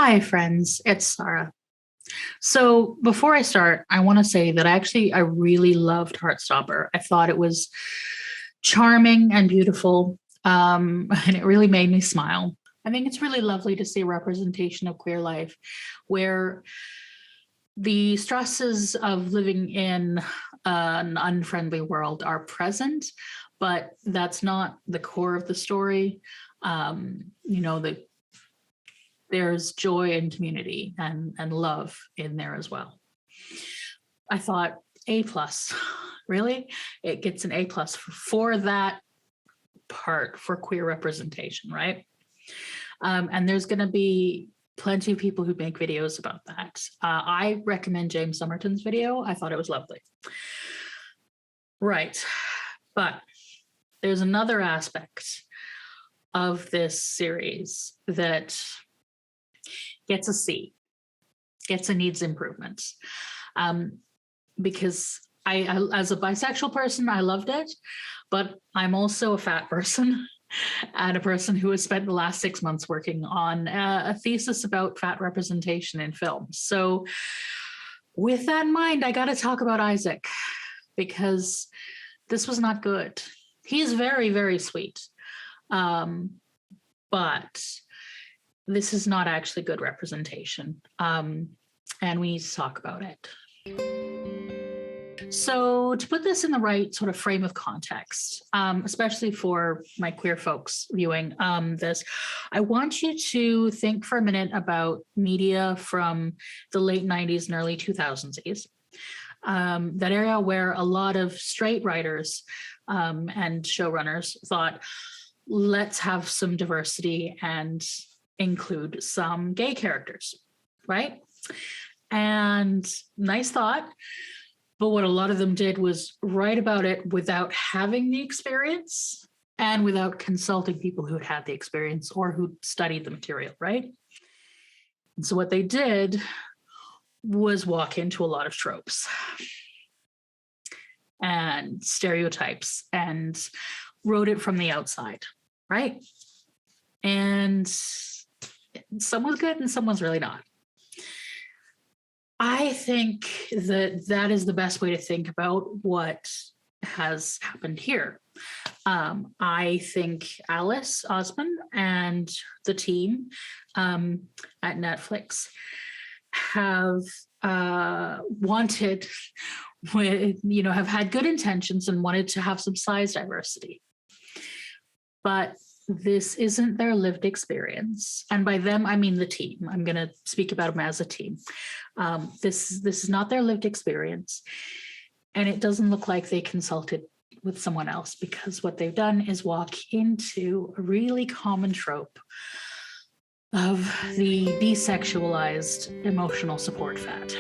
Hi, friends. It's Sarah. So before I start, I want to say that I really loved Heartstopper. I thought it was charming and beautiful, and it really made me smile. I think it's really lovely to see a representation of queer life where the stresses of living in an unfriendly world are present, but that's not the core of the story. The there's joy and community and love in there as well. I thought A plus, really, it gets an A plus for that part for queer representation, right? And there's going to be plenty of people who make videos about that. I recommend James Somerton's video. I thought it was lovely. Right, but there's another aspect of this series that gets a C, gets a needs improvement. Because I, as a bisexual person, I loved it, but I'm also a fat person and a person who has spent the last 6 months working on a thesis about fat representation in film. So with that in mind, I got to talk about Isaac because this was not good. He's very, very sweet. But this is not actually good representation. And we need to talk about it. So to put this in the right sort of frame of context, especially for my queer folks viewing this, I want you to think for a minute about media from the late 90s and early 2000s. That area where a lot of straight writers and showrunners thought, let's have some diversity and include some gay characters, right? And nice thought, but what a lot of them did was write about it without having the experience and without consulting people who had the experience or who studied the material, right? And so what they did was walk into a lot of tropes and stereotypes and wrote it from the outside, right? And some was good and some was really not. I think that is the best way to think about what has happened here. I think Alice Osman and the team at Netflix have have had good intentions and wanted to have some size diversity. But this isn't their lived experience. And by them, I mean the team. I'm going to speak about them as a team. This is not their lived experience. And it doesn't look like they consulted with someone else because what they've done is walk into a really common trope of the desexualized emotional support fat.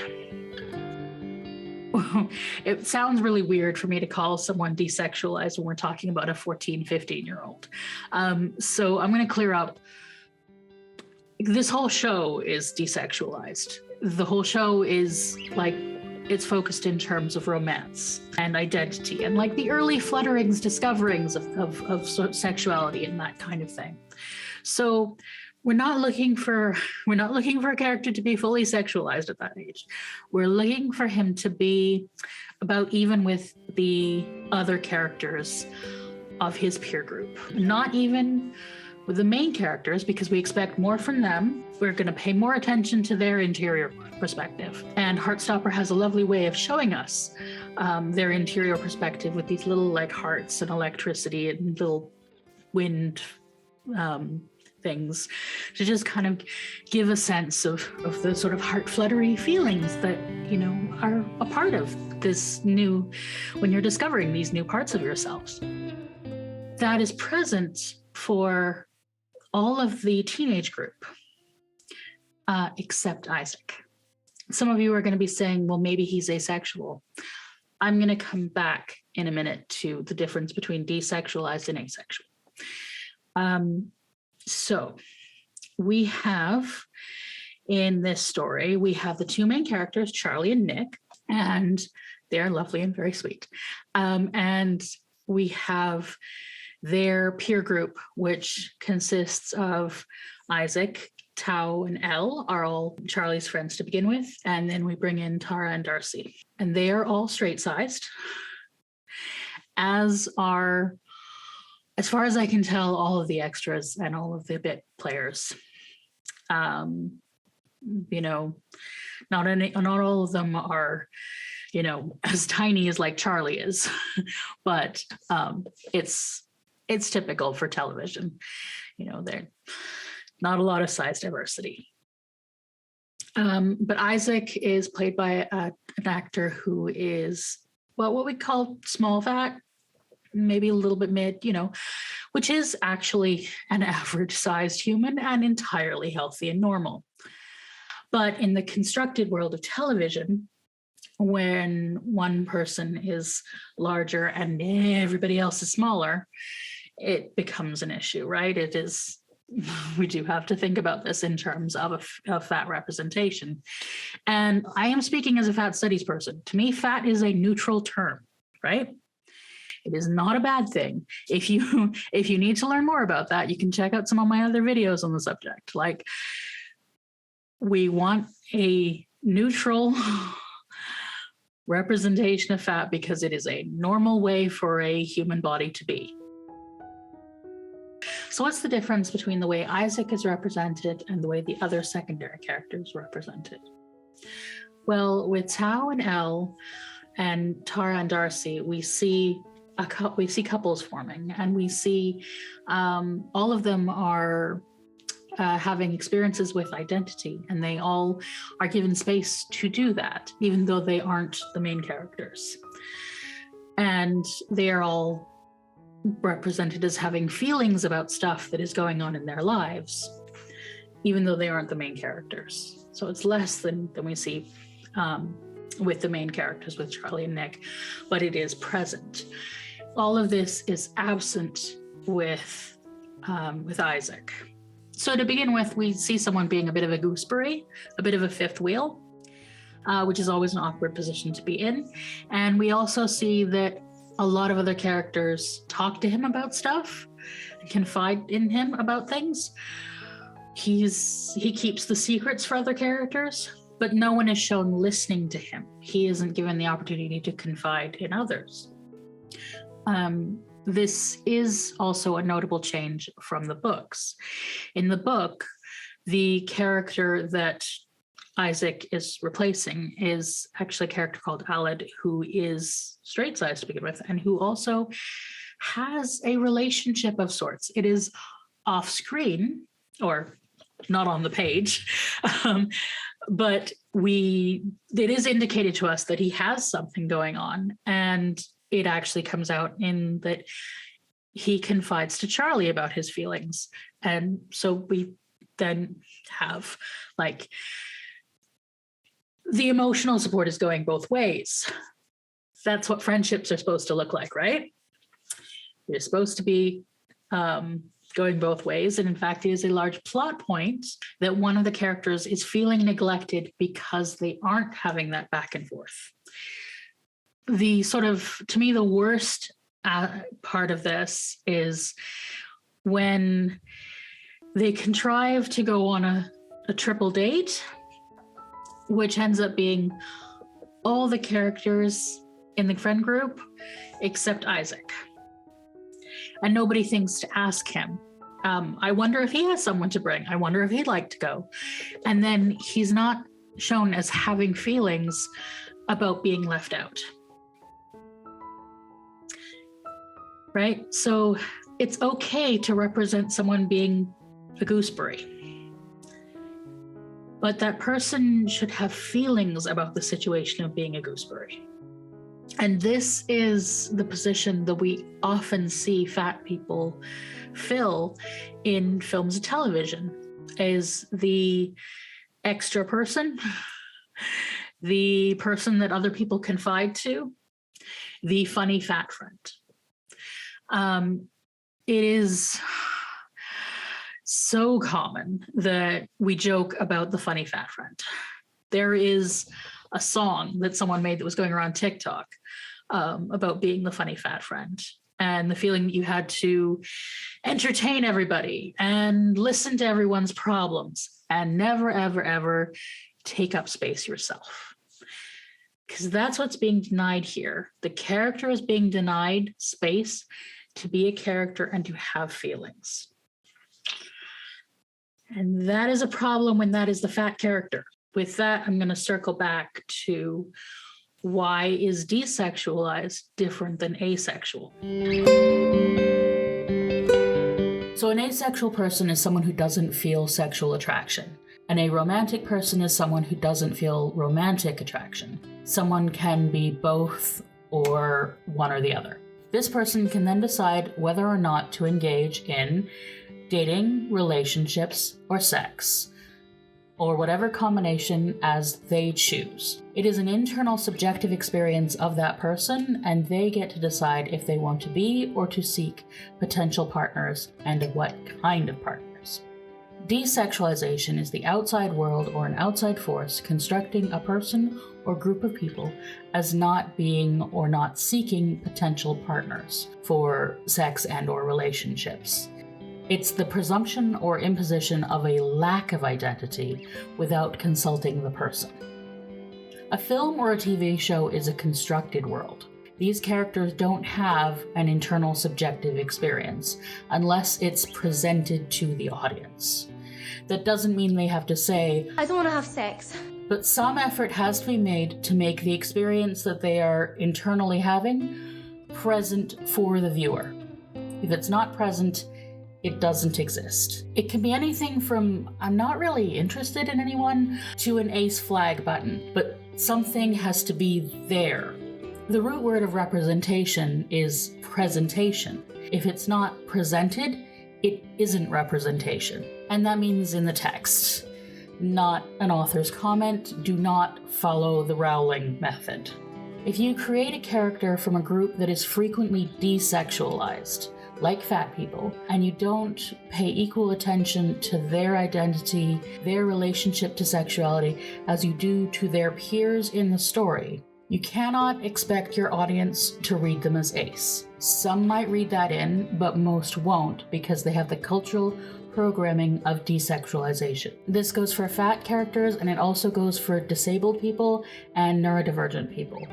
It sounds really weird for me to call someone desexualized when we're talking about a 14, 15-year-old. So I'm going to clear up. This whole show is desexualized. The whole show is it's focused in terms of romance and identity and the early flutterings, discoverings of sexuality and that kind of thing. So we're not looking for a character to be fully sexualized at that age. We're looking for him to be about even with the other characters of his peer group, not even with the main characters, because we expect more from them. We're going to pay more attention to their interior perspective. And Heartstopper has a lovely way of showing us their interior perspective with these little hearts and electricity and little wind things to just kind of give a sense of the sort of heart fluttery feelings that are a part of this new, when you're discovering these new parts of yourselves. That is present for all of the teenage group except Isaac. Some of you are going to be saying, well, maybe he's asexual. I'm going to come back in a minute to the difference between desexualized and asexual. So we have in this story, we have the two main characters, Charlie and Nick, and they're lovely and very sweet. And we have their peer group, which consists of Isaac, Tao and Elle are all Charlie's friends to begin with. And then we bring in Tara and Darcy. And they are all straight-sized, as are, as far as I can tell, all of the extras and all of the bit players. You know, not all of them are, you know, as tiny as like Charlie is, but it's typical for television. You know, they're not a lot of size diversity. But Isaac is played by an actor who is, well, what we call small fat, maybe a little bit mid, you know, which is actually an average sized human and entirely healthy and normal. But in the constructed world of television, when one person is larger and everybody else is smaller, it becomes an issue, right? It is, we do have to think about this in terms of fat representation. And I am speaking as a fat studies person. To me, fat is a neutral term, right? It is not a bad thing. If you need to learn more about that, you can check out some of my other videos on the subject. Like, we want a neutral representation of fat because it is a normal way for a human body to be. So what's the difference between the way Isaac is represented and the way the other secondary characters are represented? Well, with Tao and Elle and Tara and Darcy, we see couples forming, and we see all of them are having experiences with identity, and they all are given space to do that, even though they aren't the main characters. And they are all represented as having feelings about stuff that is going on in their lives, even though they aren't the main characters. So it's less than we see with the main characters, with Charlie and Nick, but it is present. All of this is absent with Isaac. So to begin with, we see someone being a bit of a gooseberry, a bit of a fifth wheel, which is always an awkward position to be in. And we also see that a lot of other characters talk to him about stuff, confide in him about things. He keeps the secrets for other characters, but no one is shown listening to him. He isn't given the opportunity to confide in others. This is also a notable change from the books. In the book, the character that Isaac is replacing is actually a character called Aled, who is straight-sized to begin with, and who also has a relationship of sorts. It is off-screen, or not on the page, but it is indicated to us that he has something going on, and it actually comes out in that he confides to Charlie about his feelings. And so we then have, like, the emotional support is going both ways. That's what friendships are supposed to look like, right? You're supposed to be going both ways. And in fact, it is a large plot point that one of the characters is feeling neglected because they aren't having that back and forth. The sort of, to me, the worst part of this is when they contrive to go on a triple date, which ends up being all the characters in the friend group except Isaac. And nobody thinks to ask him, I wonder if he has someone to bring. I wonder if he'd like to go. And then he's not shown as having feelings about being left out. Right? So it's okay to represent someone being a gooseberry, but that person should have feelings about the situation of being a gooseberry. And this is the position that we often see fat people fill in films and television, is the extra person, the person that other people confide to, the funny fat friend. It is so common that we joke about the funny fat friend. There is a song that someone made that was going around TikTok about being the funny fat friend. and the feeling that you had to entertain everybody and listen to everyone's problems and never, ever, ever take up space yourself. Because that's what's being denied here. The character is being denied space to be a character and to have feelings. And that is a problem when that is the fat character. With that, I'm going to circle back to why is desexualized different than asexual? So an asexual person is someone who doesn't feel sexual attraction. And a romantic person is someone who doesn't feel romantic attraction. Someone can be both or one or the other. This person can then decide whether or not to engage in dating, relationships, or sex, or whatever combination as they choose. It is an internal subjective experience of that person, and they get to decide if they want to be or to seek potential partners and what kind of partners. Desexualization is the outside world or an outside force constructing a person or group of people as not being or not seeking potential partners for sex and or relationships. It's the presumption or imposition of a lack of identity without consulting the person. A film or a TV show is a constructed world. These characters don't have an internal subjective experience unless it's presented to the audience. That doesn't mean they have to say, I don't want to have sex. But some effort has to be made to make the experience that they are internally having present for the viewer. If it's not present, it doesn't exist. It can be anything from I'm not really interested in anyone to an ace flag button, but something has to be there. The root word of representation is presentation. If it's not presented, it isn't representation. And that means in the text, not an author's comment. Do not follow the Rowling method. If you create a character from a group that is frequently desexualized, like fat people, and you don't pay equal attention to their identity, their relationship to sexuality, as you do to their peers in the story, you cannot expect your audience to read them as ace. Some might read that in, but most won't because they have the cultural programming of desexualization. This goes for fat characters, and it also goes for disabled people and neurodivergent people.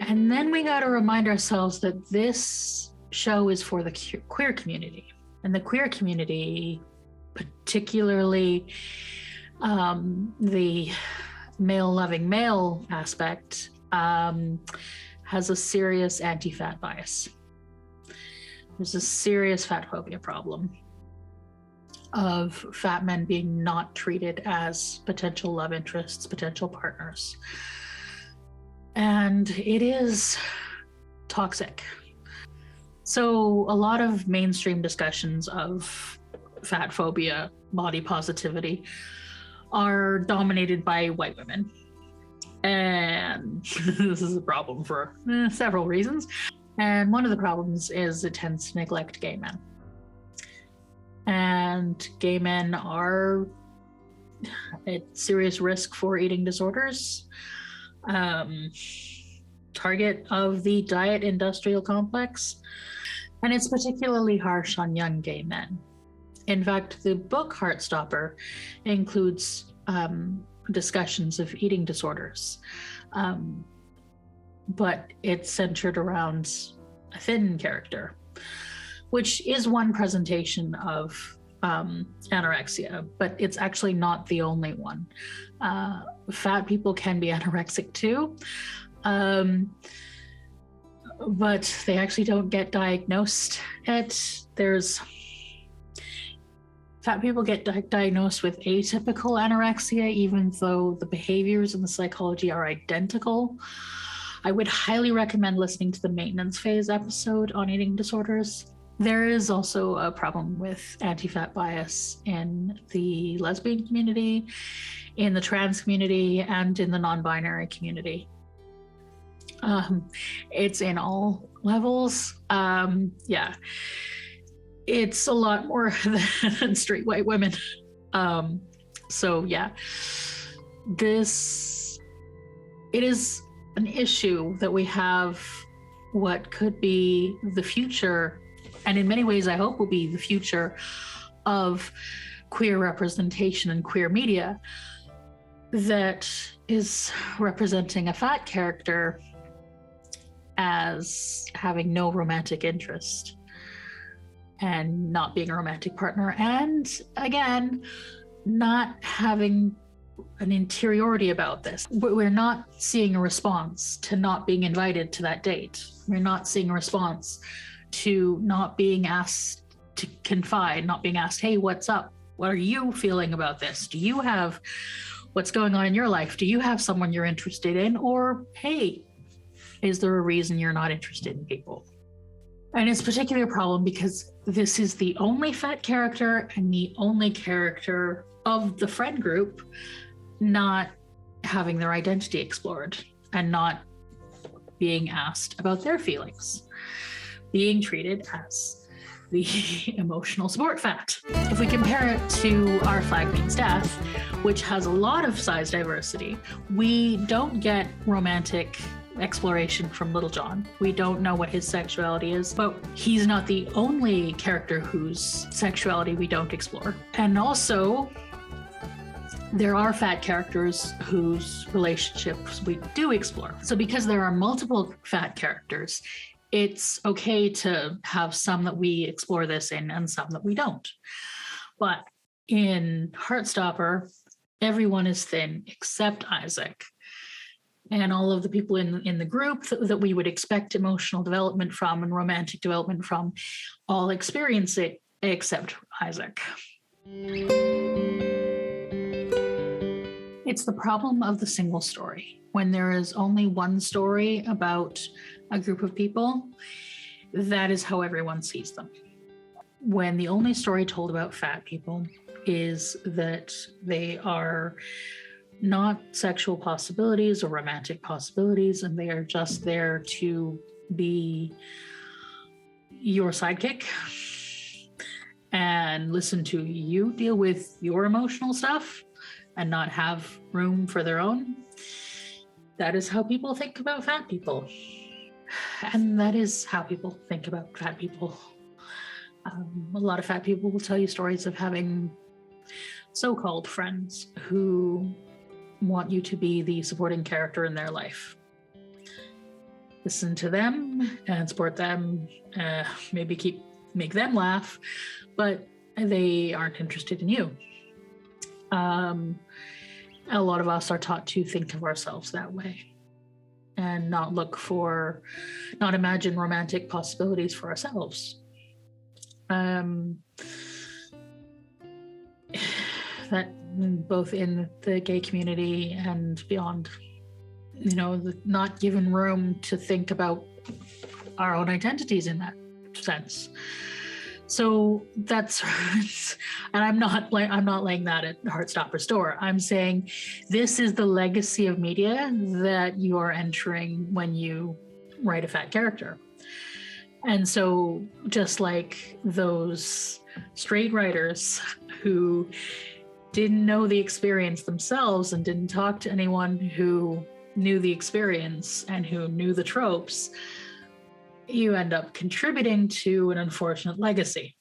And then we got to remind ourselves that this show is for the queer community. And the queer community, particularly the male-loving male aspect, has a serious anti-fat bias. There's a serious fat phobia problem of fat men being not treated as potential love interests, potential partners. And it is toxic. So a lot of mainstream discussions of fat phobia, body positivity, are dominated by white women. And this is a problem for several reasons. And one of the problems is it tends to neglect gay men. And gay men are at serious risk for eating disorders. Target of the diet industrial complex, and it's particularly harsh on young gay men. In fact, the book Heartstopper includes discussions of eating disorders, but it's centered around a thin character, which is one presentation of anorexia, but it's actually not the only one. Fat people can be anorexic too, but they actually don't get diagnosed. Fat people get diagnosed with atypical anorexia, even though the behaviors and the psychology are identical. I would highly recommend listening to the maintenance phase episode on eating disorders. There is also a problem with anti-fat bias in the lesbian community, in the trans community, and in the non-binary community. It's in all levels. It's a lot more than straight white women. It is an issue that we have what could be the future, and in many ways I hope will be the future of queer representation and queer media, that is representing a fat character as having no romantic interest and not being a romantic partner, and again, not having an interiority about this. We're not seeing a response to not being invited to that date. We're not seeing a response to not being asked to confide, not being asked, hey, what's up? What are you feeling about this? Do you have what's going on in your life? Do you have someone you're interested in? Or, hey, is there a reason you're not interested in people? And it's particularly a problem because this is the only fat character and the only character of the friend group not having their identity explored and not being asked about their feelings, being treated as the emotional support fat. If we compare it to Our Flag Means Death, which has a lot of size diversity, we don't get romantic exploration from Little John. We don't know what his sexuality is, but he's not the only character whose sexuality we don't explore. And also, there are fat characters whose relationships we do explore. So because there are multiple fat characters, it's okay to have some that we explore this in and some that we don't. But in Heartstopper, everyone is thin except Isaac. And all of the people in the group that we would expect emotional development from and romantic development from all experience it except Isaac. It's the problem of the single story. When there is only one story about a group of people, that is how everyone sees them. When the only story told about fat people is that they are not sexual possibilities or romantic possibilities, and they are just there to be your sidekick and listen to you deal with your emotional stuff and not have room for their own. That is how people think about fat people. And that is how people think about fat people. A lot of fat people will tell you stories of having so-called friends who want you to be the supporting character in their life. Listen to them and support them, maybe make them laugh, but they aren't interested in you. A lot of us are taught to think of ourselves that way and not imagine romantic possibilities for ourselves. That both in the gay community and beyond, not given room to think about our own identities in that sense. So that's, and I'm not laying that at Heartstopper's door. I'm saying this is the legacy of media that you are entering when you write a fat character. And so just like those straight writers who didn't know the experience themselves and didn't talk to anyone who knew the experience and who knew the tropes, you end up contributing to an unfortunate legacy.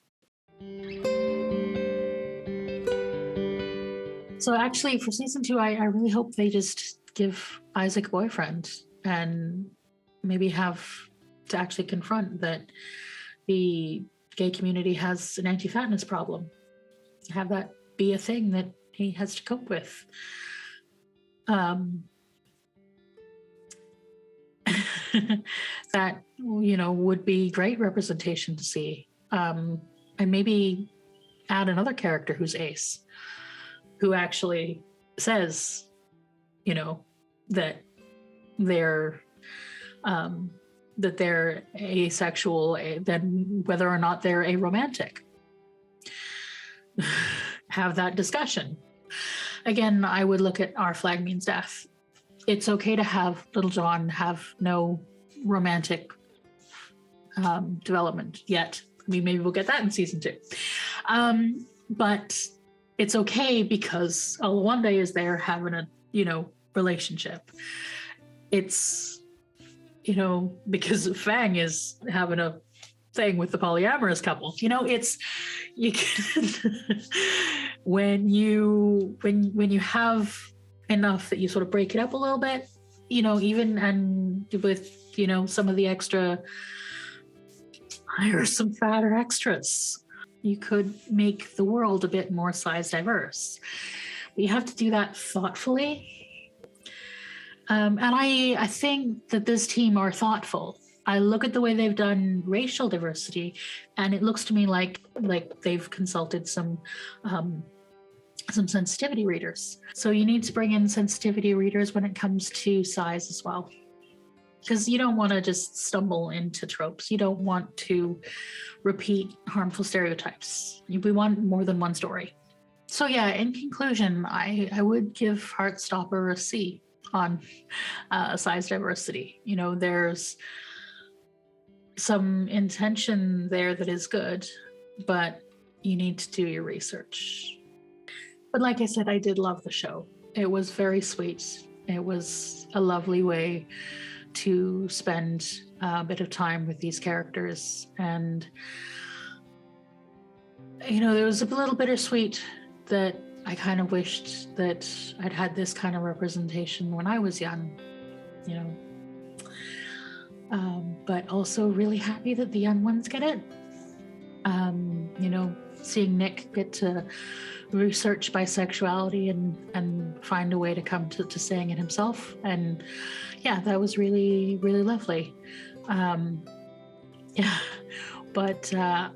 So actually for season 2, I really hope they just give Isaac a boyfriend and maybe have to actually confront that the gay community has an anti-fatness problem. Have that be a thing that he has to cope with. That, would be great representation to see. And maybe add another character who's ace, who actually says, that they're asexual, then whether or not they're aromantic. Have that discussion. Again, I would look at Our Flag Means Death. It's okay to have Little John have no romantic development yet. I mean, maybe we'll get that in season 2. But it's okay because Alawande is there having a, relationship. It's because Fang is having a thing with the polyamorous couple. It's you can when you have enough that you sort of break it up a little bit, even and with some of the extra, hire some fatter extras. You could make the world a bit more size diverse. But you have to do that thoughtfully. And I think that this team are thoughtful. I look at the way they've done racial diversity, and it looks to me like they've consulted some sensitivity readers. So you need to bring in sensitivity readers when it comes to size as well. Because you don't want to just stumble into tropes. You don't want to repeat harmful stereotypes. We want more than one story. So yeah, in conclusion, I would give Heartstopper a C on size diversity. There's some intention there that is good, but you need to do your research. But like I said, I did love the show. It was very sweet. It was a lovely way to spend a bit of time with these characters. And, there was a little bittersweet that I kind of wished that I'd had this kind of representation when I was young, but also really happy that the young ones get it. Seeing Nick get to research bisexuality and find a way to come to saying it himself. And yeah, that was really, really lovely. But I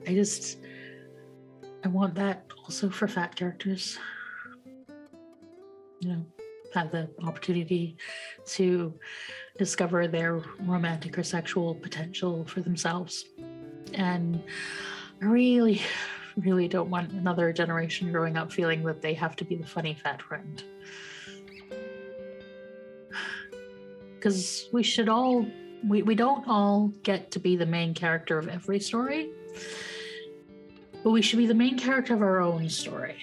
want that also for fat characters. Have the opportunity to discover their romantic or sexual potential for themselves. And I really, really don't want another generation growing up feeling that they have to be the funny fat friend. Because we don't all get to be the main character of every story, but we should be the main character of our own story.